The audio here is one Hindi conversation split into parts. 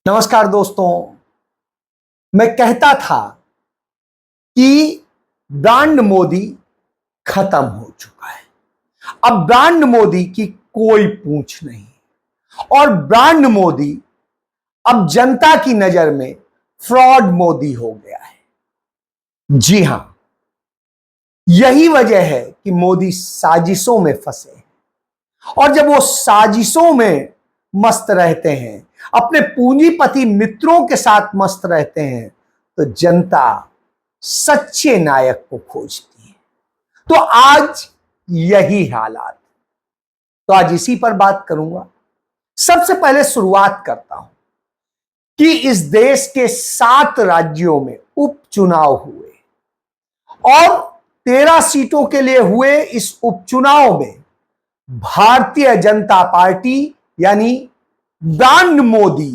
नमस्कार दोस्तों। मैं कहता था कि ब्रांड मोदी खत्म हो चुका है। अब ब्रांड मोदी की कोई पूछ नहीं और ब्रांड मोदी अब जनता की नजर में फ्रॉड मोदी हो गया है। जी हां, यही वजह है कि मोदी साजिशों में फंसे हैं और जब वो साजिशों में मस्त रहते हैं, अपने पूंजीपति मित्रों के साथ मस्त रहते हैं, तो जनता सच्चे नायक को खोजती है। तो आज यही हालात, तो आज इसी पर बात करूंगा। सबसे पहले शुरुआत करता हूं कि इस देश के 7 राज्यों में उपचुनाव हुए और 13 सीटों के लिए हुए इस उपचुनाव में भारतीय जनता पार्टी यानी ब्रांड मोदी,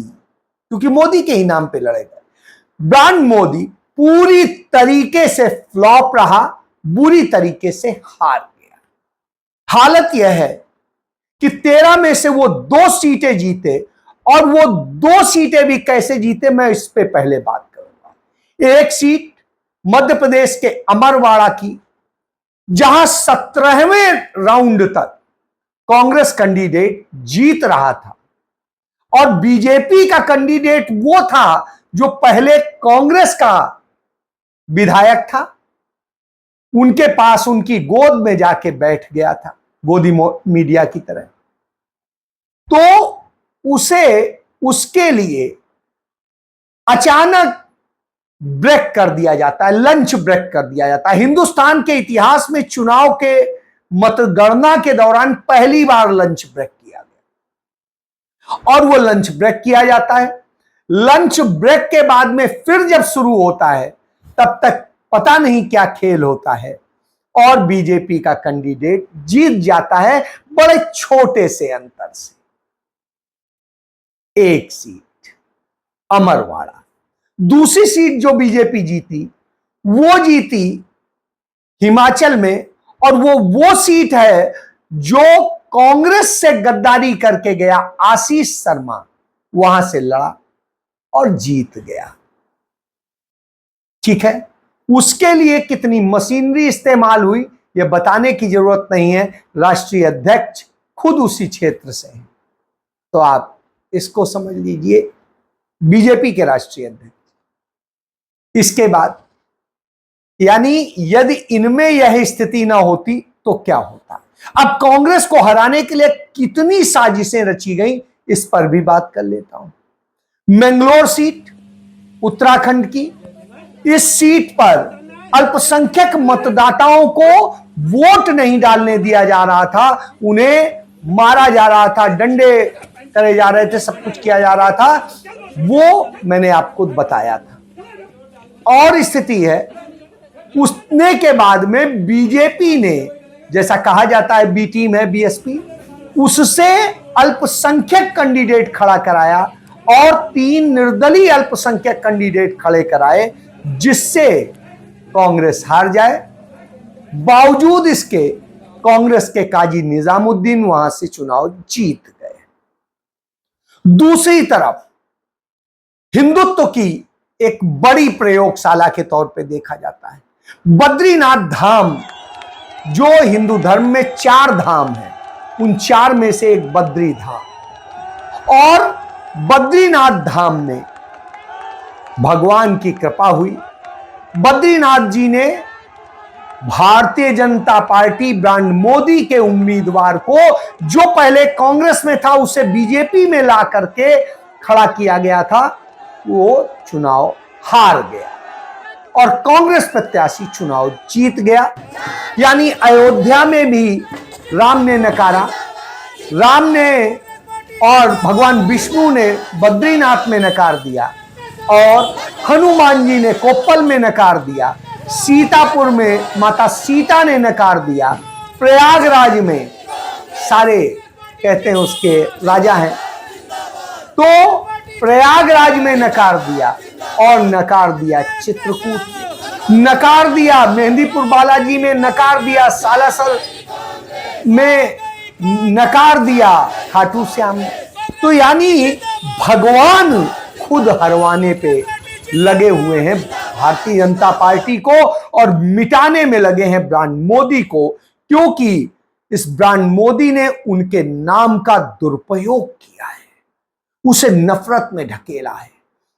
क्योंकि मोदी के ही नाम पे लड़ेगा, ब्रांड मोदी पूरी तरीके से फ्लॉप रहा, बुरी तरीके से हार गया। हालत यह है कि 13 में से वो 2 सीटें जीते और वो 2 सीटें भी कैसे जीते, मैं इस पे पहले बात करूंगा। एक सीट मध्य प्रदेश के अमरवाड़ा की, जहां 17वें राउंड तक कांग्रेस कैंडिडेट जीत रहा था और बीजेपी का कैंडिडेट वो था जो पहले कांग्रेस का विधायक था, उनके पास उनकी गोद में जाके बैठ गया था, गोदी मीडिया की तरह। तो उसके लिए अचानक ब्रेक कर दिया जाता है, लंच ब्रेक कर दिया जाता है। हिंदुस्तान के इतिहास में चुनाव के मतगणना के दौरान पहली बार लंच ब्रेक किया गया और वो लंच ब्रेक किया जाता है। लंच ब्रेक के बाद में फिर जब शुरू होता है तब तक पता नहीं क्या खेल होता है और बीजेपी का कैंडिडेट जीत जाता है बड़े छोटे से अंतर से। एक सीट अमरवाड़ा। दूसरी सीट जो बीजेपी जीती वो जीती हिमाचल में और वो सीट है जो कांग्रेस से गद्दारी करके गया आशीष शर्मा, वहां से लड़ा और जीत गया। ठीक है, उसके लिए कितनी मशीनरी इस्तेमाल हुई यह बताने की जरूरत नहीं है, राष्ट्रीय अध्यक्ष खुद उसी क्षेत्र से हैं, तो आप इसको समझ लीजिए, बीजेपी के राष्ट्रीय अध्यक्ष। इसके बाद यानी यदि इनमें यह स्थिति ना होती तो क्या होता। अब कांग्रेस को हराने के लिए कितनी साजिशें रची गई, इस पर भी बात कर लेता हूं। मैंगलोर सीट उत्तराखंड की, इस सीट पर अल्पसंख्यक मतदाताओं को वोट नहीं डालने दिया जा रहा था, उन्हें मारा जा रहा था, डंडे करे जा रहे थे, सब कुछ किया जा रहा था, वो मैंने आपको बताया था। और स्थिति है उसने के बाद में बीजेपी ने, जैसा कहा जाता है बी टीम है बीएसपी, उससे अल्पसंख्यक कैंडिडेट खड़ा कराया और 3 निर्दलीय अल्पसंख्यक कैंडिडेट खड़े कराए, जिससे कांग्रेस हार जाए। बावजूद इसके कांग्रेस के काजी निजामुद्दीन वहां से चुनाव जीत गए। दूसरी तरफ हिंदुत्व की एक बड़ी प्रयोगशाला के तौर पे देखा जाता है बद्रीनाथ धाम, जो हिंदू धर्म में 4 धाम है, उन 4 में से एक बद्री धाम। और बद्रीनाथ धाम में भगवान की कृपा हुई, बद्रीनाथ जी ने भारतीय जनता पार्टी ब्रांड मोदी के उम्मीदवार को, जो पहले कांग्रेस में था, उसे बीजेपी में ला करके खड़ा किया गया था, वो चुनाव हार गया और कांग्रेस प्रत्याशी चुनाव जीत गया। यानी अयोध्या में भी राम ने नकारा, राम ने और भगवान विष्णु ने बद्रीनाथ में नकार दिया और हनुमान जी ने कोप्पल में नकार दिया, सीतापुर में माता सीता ने नकार दिया, प्रयागराज में सारे कहते हैं उसके राजा हैं, तो प्रयागराज में नकार दिया और नकार दिया चित्रकूट, नकार दिया मेहंदीपुर बालाजी में, नकार दिया सालासर में, नकार दिया खाटू श्याम। तो यानी भगवान खुद हरवाने पे लगे हुए हैं भारतीय जनता पार्टी को और मिटाने में लगे हैं ब्रांड मोदी को, क्योंकि इस ब्रांड मोदी ने उनके नाम का दुरुपयोग किया है, उसे नफरत में ढकेला है,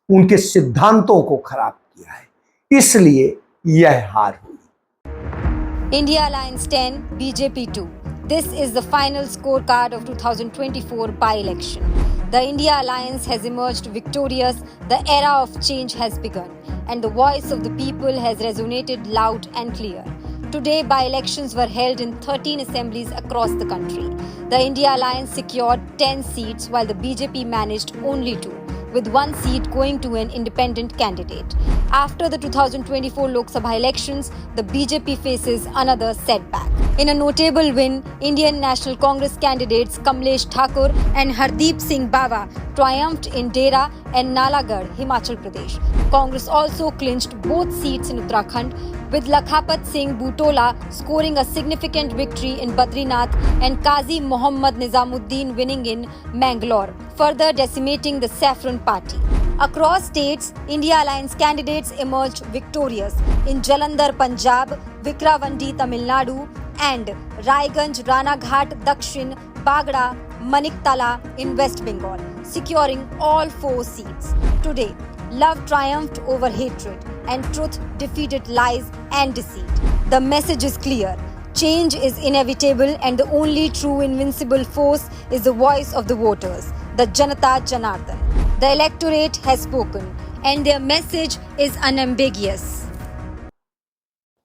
उनके सिद्धांतों को खराब किया है, इसलिए यह हार हुई। India Alliance 10, BJP 2. This is the final scorecard of 2024 by-election. The India Alliance has emerged victorious, the era of change has begun, and the voice of the people has resonated loud and clear. Today, by-elections were held in 13 assemblies across the country. The India Alliance secured 10 seats while the BJP managed only 2, with 1 seat going to an independent candidate. After the 2024 Lok Sabha elections, the BJP faces another setback. In a notable win, Indian National Congress candidates Kamlesh Thakur and Hardeep Singh Bawa triumphed in Dera and Nalagarh, Himachal Pradesh. Congress also clinched both seats in Uttarakhand, with Lakhapat Singh Butola scoring a significant victory in Badrinath and Qazi Mohammad Nizamuddin winning in Mangalore, further decimating the Saffron Party. Across states, India Alliance candidates emerged victorious in Jalandhar, Punjab, Vikravandi, Tamil Nadu, and Raiganj, Ranaghat, Dakshin, Bagda, Maniktala in West Bengal, securing all 4 seats. Today, love triumphed over hatred and truth defeated lies and deceit. The message is clear. Change is inevitable and the only true invincible force is the voice of the voters, the Janata Janardhan. The electorate has spoken and their message is unambiguous.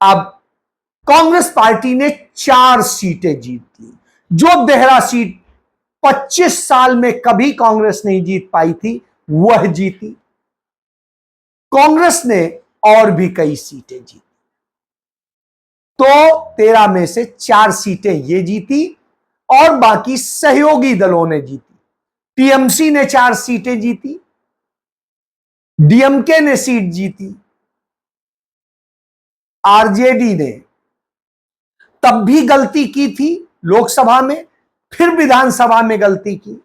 अब कांग्रेस पार्टी ने 4 सीटें जीत ली, जो देहरा सीट 25 साल में कभी कांग्रेस नहीं जीत पाई थी, वह जीती। कांग्रेस ने और भी कई सीटें जीती, तो 13 में से 4 सीटें ये जीती और बाकी सहयोगी दलों ने जीती। टीएमसी ने 4 सीटें जीती, डीएमके ने सीट जीती, आरजेडी ने तब भी गलती की थी लोकसभा में, फिर विधानसभा में गलती की।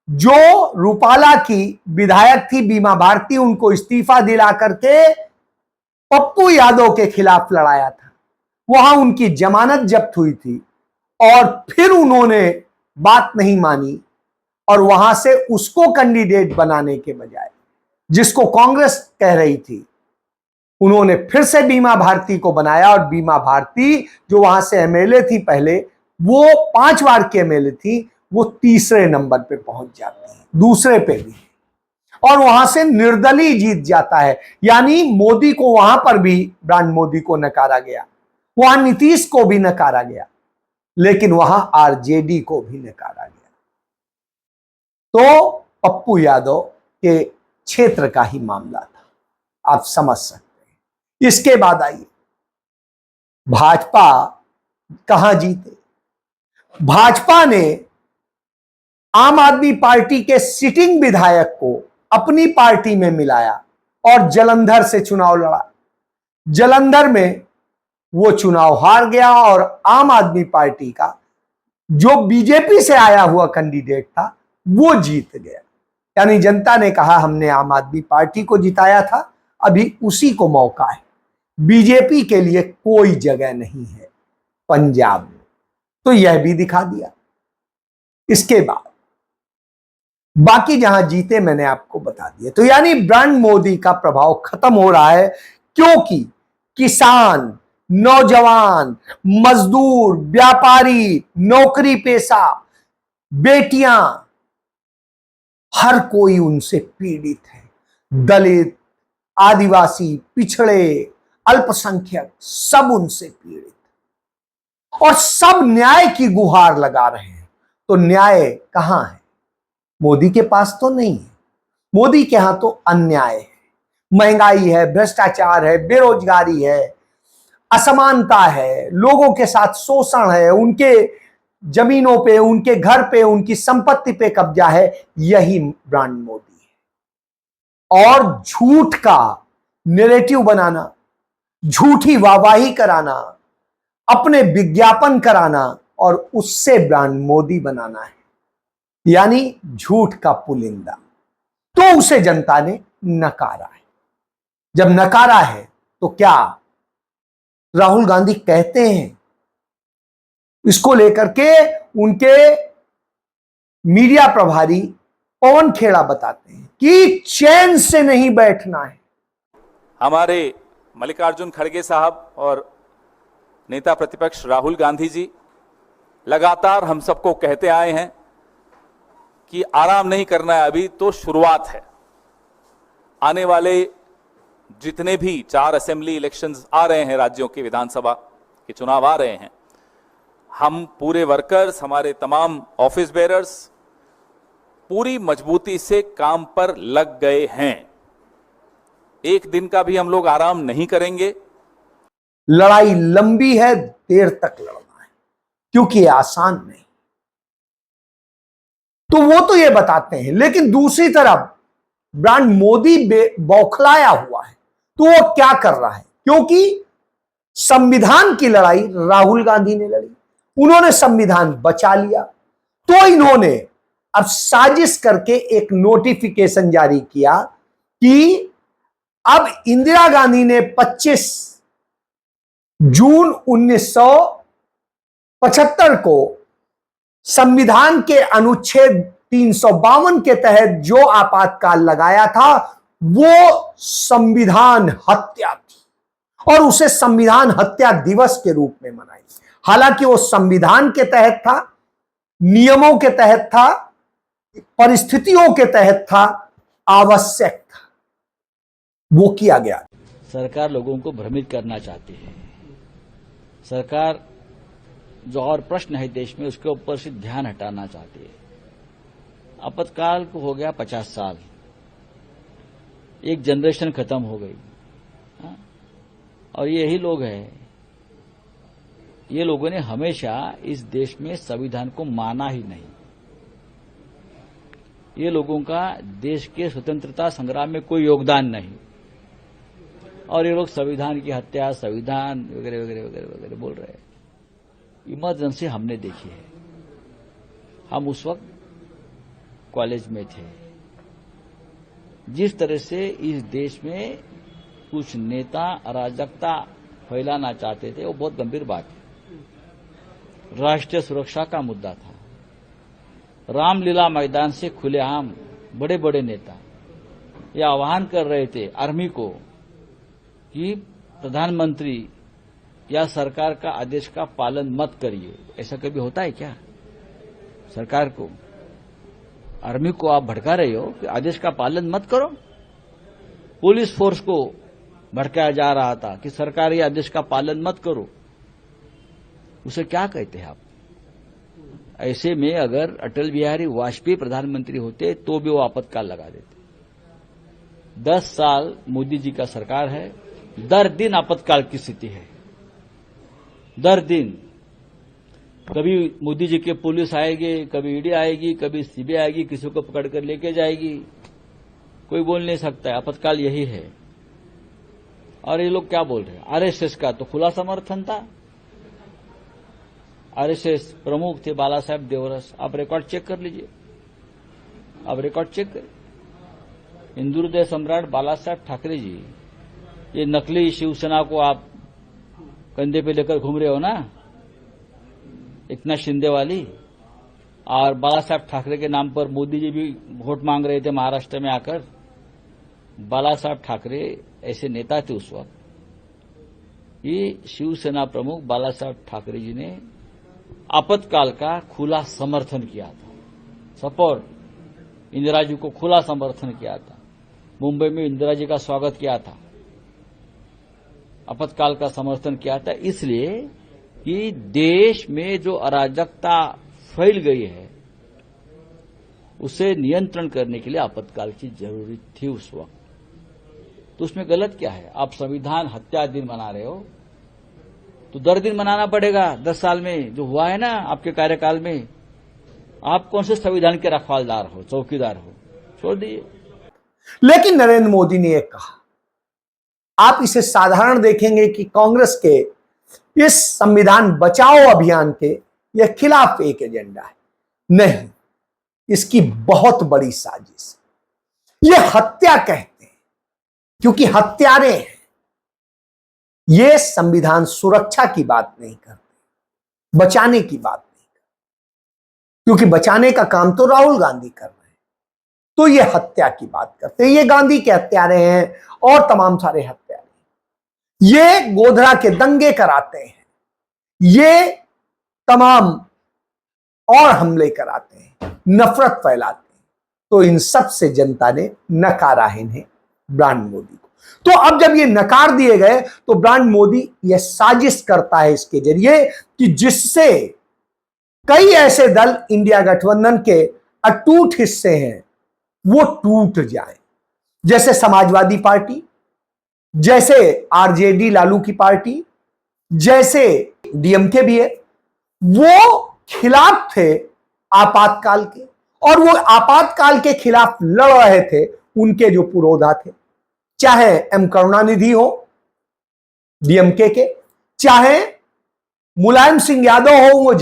जो रूपाला की विधायक थी बीमा भारती, उनको इस्तीफा दिला करके पप्पू यादव के खिलाफ लड़ाया था, वहां उनकी जमानत जब्त हुई थी और फिर उन्होंने बात नहीं मानी और वहां से उसको कैंडिडेट बनाने के बजाय, जिसको कांग्रेस कह रही थी, उन्होंने फिर से बीमा भारती को बनाया और बीमा भारती जो वहां से एमएलए थी पहले, वो 5 बार की एमएलए थी, वो तीसरे नंबर पे पहुंच जाती है, दूसरे पे भी, और वहां से निर्दलीय जीत जाता है। यानी मोदी को वहां पर भी ब्रांड मोदी को नकारा गया, वहां नीतीश को भी नकारा गया, लेकिन वहां आरजेडी को भी नकारा गया। तो पप्पू यादव के क्षेत्र का ही मामला था, आप समझ सकते हैं। इसके बाद आइए भाजपा कहां जीते। भाजपा ने आम आदमी पार्टी के सिटिंग विधायक को अपनी पार्टी में मिलाया और जालंधर से चुनाव लड़ा। जालंधर में वो चुनाव हार गया और आम आदमी पार्टी का जो बीजेपी से आया हुआ कैंडिडेट था वो जीत गया। यानी जनता ने कहा हमने आम आदमी पार्टी को जिताया था, अभी उसी को मौका है, बीजेपी के लिए कोई जगह नहीं है पंजाब में, तो यह भी दिखा दिया। इसके बाद बाकी जहां जीते मैंने आपको बता दिया। तो यानी ब्रांड मोदी का प्रभाव खत्म हो रहा है, क्योंकि किसान, नौजवान, मजदूर, व्यापारी, नौकरी पेशा, बेटियां, हर कोई उनसे पीड़ित है। दलित, आदिवासी, पिछड़े, अल्पसंख्यक, सब उनसे पीड़ित, और सब न्याय की गुहार लगा रहे हैं। तो न्याय कहां है? मोदी के पास तो नहीं है। मोदी के यहां तो अन्याय है, महंगाई है, भ्रष्टाचार है, बेरोजगारी है, असमानता है, लोगों के साथ शोषण है, उनके जमीनों पे, उनके घर पे, उनकी संपत्ति पे कब्जा है। यही ब्रांड मोदी है। और झूठ का नैरेटिव बनाना, झूठी वाहवाही कराना, अपने विज्ञापन कराना और उससे ब्रांड मोदी बनाना है, यानी झूठ का पुलिंदा। तो उसे जनता ने नकारा है। जब नकारा है तो क्या राहुल गांधी कहते हैं इसको लेकर के उनके मीडिया प्रभारी पवन खेड़ा बताते हैं कि चैन से नहीं बैठना है। हमारे मल्लिकार्जुन खड़गे साहब और नेता प्रतिपक्ष राहुल गांधी जी लगातार हम सबको कहते आए हैं कि आराम नहीं करना है, अभी तो शुरुआत है। आने वाले जितने भी 4 असेंबली इलेक्शंस आ रहे हैं, राज्यों के विधानसभा के चुनाव आ रहे हैं, हम पूरे वर्कर्स, हमारे तमाम ऑफिस बेरर्स पूरी मजबूती से काम पर लग गए हैं। एक दिन का भी हम लोग आराम नहीं करेंगे। लड़ाई लंबी है, देर तक लड़ना है, क्योंकि आसान नहीं। तो वो तो ये बताते हैं, लेकिन दूसरी तरफ ब्रांड मोदी बौखलाया हुआ है। तो वो क्या कर रहा है? क्योंकि संविधान की लड़ाई राहुल गांधी ने लड़ी, उन्होंने संविधान बचा लिया, तो इन्होंने अब साजिश करके एक नोटिफिकेशन जारी किया कि अब इंदिरा गांधी ने 25 जून 1975 को संविधान के अनुच्छेद 352 के तहत जो आपातकाल लगाया था वो संविधान हत्या थी और उसे संविधान हत्या दिवस के रूप में मनाई। हालांकि वो संविधान के तहत था, नियमों के तहत था, परिस्थितियों के तहत था, आवश्यक था, वो किया गया। सरकार लोगों को भ्रमित करना चाहती है। सरकार जो और प्रश्न है देश में उसके ऊपर से ध्यान हटाना चाहती है। आपातकाल को हो गया 50 साल, एक जनरेशन खत्म हो गई। हाँ? और यही लोग हैं, ये लोगों ने हमेशा इस देश में संविधान को माना ही नहीं। ये लोगों का देश के स्वतंत्रता संग्राम में कोई योगदान नहीं, और ये लोग संविधान की हत्या, संविधान वगैरह वगैरह वगैरह वगैरह बोल रहे हैं। इमरजेंसी हमने देखी है, हम उस वक्त कॉलेज में थे। जिस तरह से इस देश में कुछ नेता अराजकता फैलाना चाहते थे वो बहुत गंभीर बात है। राष्ट्रीय सुरक्षा का मुद्दा था। रामलीला मैदान से खुलेआम बड़े बड़े नेता ये आह्वान कर रहे थे आर्मी को कि प्रधानमंत्री या सरकार का आदेश का पालन मत करिए। ऐसा कभी होता है क्या? सरकार को, आर्मी को आप भड़का रहे हो कि आदेश का पालन मत करो। पुलिस फोर्स को भड़काया जा रहा था कि सरकारी आदेश का पालन मत करो। उसे क्या कहते हैं आप? ऐसे में अगर अटल बिहारी वाजपेयी प्रधानमंत्री होते तो भी वो आपातकाल लगा देते। 10 साल मोदी जी का सरकार है, दर दिन आपातकाल की स्थिति है। दर दिन कभी मोदी जी के पुलिस आएगी, कभी ईडी आएगी, कभी सीबीआई आएगी, किसी को पकड़ कर लेके जाएगी। कोई बोल नहीं सकता है, आपातकाल यही है। और ये लोग क्या बोल रहे हैं? आरएसएस का तो खुला समर्थन था। आरएसएस प्रमुख थे बाला साहेब देवरस। आप रिकॉर्ड चेक कर लीजिए, आप रिकॉर्ड चेक करें। हिंदू हृदय सम्राट बाला साहेब ठाकरे जी, ये नकली शिवसेना को आप कंधे पे लेकर घूम रहे हो ना, एकनाथ शिंदे वाली। और बाला साहेब ठाकरे के नाम पर मोदी जी भी वोट मांग रहे थे महाराष्ट्र में आकर। बाला साहेब ठाकरे ऐसे नेता थे उस वक्त। ये शिवसेना प्रमुख बाला साहेब ठाकरे जी ने आपातकाल का खुला समर्थन किया था, सपोर्ट। इंदिरा जी को खुला समर्थन किया था। मुंबई में इंदिरा जी का स्वागत किया था, आपातकाल का समर्थन किया था, इसलिए कि देश में जो अराजकता फैल गई है उसे नियंत्रण करने के लिए आपातकाल की जरूरी थी उस वक्त। तो उसमें गलत क्या है? आप संविधान हत्या दिन मना रहे हो तो दर दिन मनाना पड़ेगा। 10 साल में जो हुआ है ना आपके कार्यकाल में, आप कौन से संविधान के रखवालदार हो, चौकीदार हो? छोड़ दीजिए। लेकिन नरेंद्र मोदी ने यह कहा, आप इसे साधारण देखेंगे कि कांग्रेस के इस संविधान बचाओ अभियान के यह खिलाफ एक एजेंडा है। नहीं, इसकी बहुत बड़ी साजिश। यह हत्या कहते हैं, क्योंकि हत्यारे हैं। ये संविधान सुरक्षा की बात नहीं करते, बचाने की बात नहीं करते, क्योंकि बचाने का काम तो राहुल गांधी कर रहे हैं। तो ये हत्या की बात करते हैं। ये गांधी के हत्यारे हैं और तमाम सारे हत्यारे, ये गोधरा के दंगे कराते हैं, ये तमाम और हमले कराते हैं, नफरत फैलाते हैं। तो इन सब से जनता ने नकारा है इन्हें, ब्रांड मोदी को। तो अब जब ये नकार दिए गए तो ब्रांड मोदी यह साजिश करता है इसके जरिए कि जिससे कई ऐसे दल इंडिया गठबंधन के अटूट हिस्से हैं वो टूट जाएं, जैसे समाजवादी पार्टी, जैसे आरजेडी लालू की पार्टी, जैसे डीएमके भी है। वो खिलाफ थे आपातकाल के, और वो आपातकाल के खिलाफ लड़ रहे थे उनके जो पुरोधा थे, चाहे एम करुणानिधि हो डीएमके के, चाहे मुलायम सिंह यादव हो, वो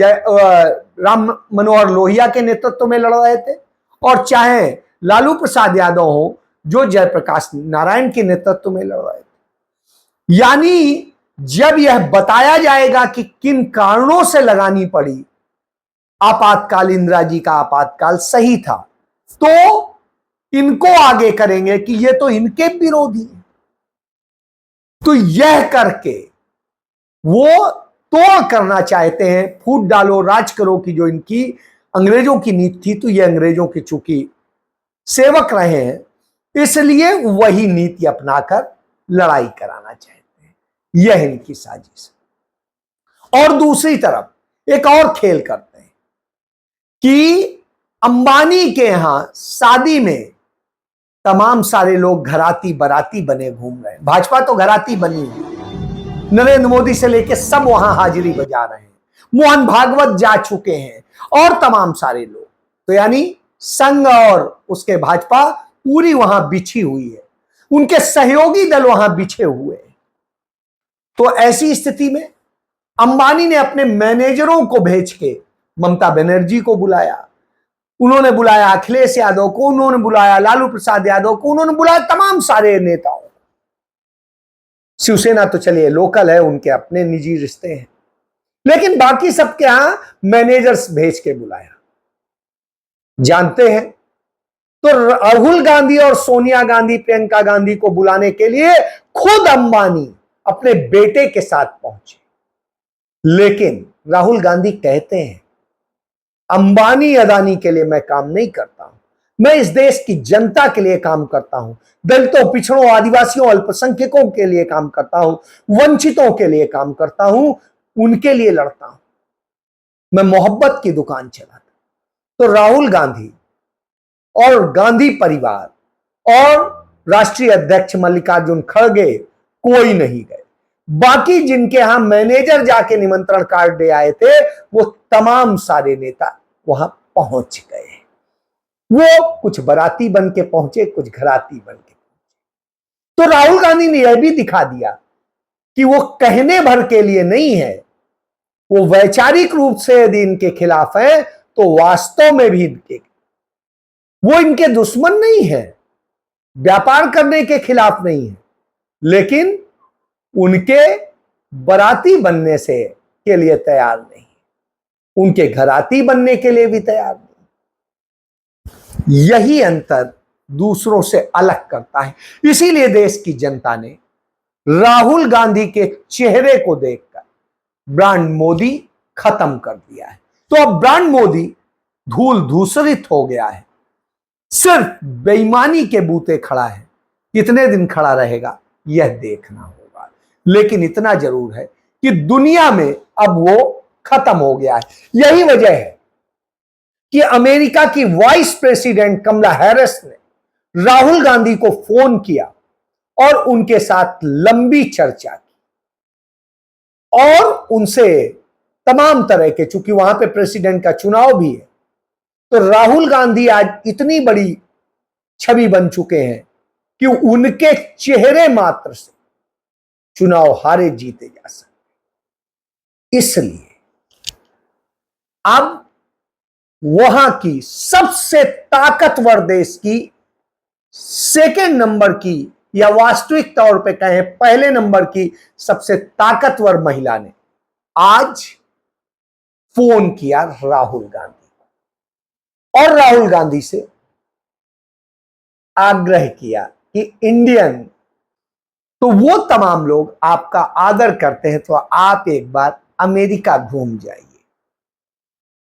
राम मनोहर लोहिया के नेतृत्व में लड़ रहे थे, और चाहे लालू प्रसाद यादव हो जो जयप्रकाश नारायण के नेतृत्व में लड़ रहे थे। यानी जब यह बताया जाएगा कि किन कारणों से लगानी पड़ी आपातकाल, इंदिरा जी का आपातकाल सही था, तो इनको आगे करेंगे कि ये तो इनके विरोधी हैं। तो यह करके वो तोड़ करना चाहते हैं, फूट डालो राज करो की जो इनकी अंग्रेजों की नीति थी। तो ये अंग्रेजों के चूंकि सेवक रहे हैं, इसलिए वही नीति अपनाकर लड़ाई कराना चाहते हैं। यह इनकी साजिश। और दूसरी तरफ एक और खेल करते हैं कि अंबानी के यहां शादी में तमाम सारे लोग घराती बराती बने घूम रहे हैं। भाजपा तो घराती बनी है, नरेंद्र मोदी से लेकर सब वहां हाजिरी बजा रहे हैं, मोहन भागवत जा चुके हैं और तमाम सारे लोग। तो यानी संघ और उसके भाजपा पूरी वहां बिछी हुई है, उनके सहयोगी दल वहां बिछे हुए हैं। तो ऐसी स्थिति में अंबानी ने अपने मैनेजरों को भेज के ममता बनर्जी को बुलाया, उन्होंने बुलाया अखिलेश यादव को, उन्होंने बुलाया लालू प्रसाद यादव को, उन्होंने बुलाया तमाम सारे नेताओं को। शिवसेना तो चलिए लोकल है, उनके अपने निजी रिश्ते हैं, लेकिन बाकी सबके यहां मैनेजर्स भेज के बुलाया। जानते हैं तो राहुल गांधी और सोनिया गांधी, प्रियंका गांधी को बुलाने के लिए खुद अंबानी अपने बेटे के साथ पहुंचे। लेकिन राहुल गांधी कहते हैं अंबानी अदानी के लिए मैं काम नहीं करता हूं, मैं इस देश की जनता के लिए काम करता हूं, दलितों, पिछड़ों, आदिवासियों, अल्पसंख्यकों के लिए काम करता हूं, वंचितों के लिए काम करता हूं, उनके लिए लड़ता हूं, मैं मोहब्बत की दुकान चलाता। तो राहुल गांधी और गांधी परिवार और राष्ट्रीय अध्यक्ष मल्लिकार्जुन खड़गे कोई नहीं गए। बाकी जिनके यहां मैनेजर जाके निमंत्रण कार्ड दे आए थे वो तमाम सारे नेता वहां पहुंच गए। वो कुछ बाराती बन के पहुंचे, कुछ घराती बन के पहुंचे। तो राहुल गांधी ने यह भी दिखा दिया कि वो कहने भर के लिए नहीं है, वो वैचारिक रूप से यदि इनके खिलाफ है तो वास्तव में भी वो इनके दुश्मन नहीं है, व्यापार करने के खिलाफ नहीं है, लेकिन उनके बराती बनने से के लिए तैयार नहीं, उनके घराती बनने के लिए भी तैयार नहीं। यही अंतर दूसरों से अलग करता है। इसीलिए देश की जनता ने राहुल गांधी के चेहरे को देखकर ब्रांड मोदी खत्म कर दिया है। तो अब ब्रांड मोदी धूल धूसरित हो गया है, सिर्फ बेईमानी के बूते खड़ा है। कितने दिन खड़ा रहेगा यह देखना होगा, लेकिन इतना जरूर है कि दुनिया में अब वो खत्म हो गया है। यही वजह है कि अमेरिका की वाइस प्रेसिडेंट कमला हैरिस ने राहुल गांधी को फोन किया और उनके साथ लंबी चर्चा की और उनसे तमाम तरह के, चूंकि वहां पे प्रेसिडेंट का चुनाव भी है, तो राहुल गांधी आज इतनी बड़ी छवि बन चुके हैं कि उनके चेहरे मात्र से चुनाव हारे जीते जा सकते। इसलिए अब वहां की सबसे ताकतवर देश की सेकेंड नंबर की या वास्तविक तौर पे कहें पहले नंबर की सबसे ताकतवर महिला ने आज फोन किया राहुल गांधी को और राहुल गांधी से आग्रह किया कि इंडियन, तो वो तमाम लोग आपका आदर करते हैं तो आप एक बार अमेरिका घूम जाइए।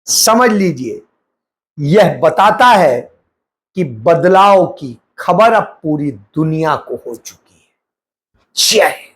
समझ लीजिए, यह बताता है कि बदलाव की खबर अब पूरी दुनिया को हो चुकी है। जय हिंद।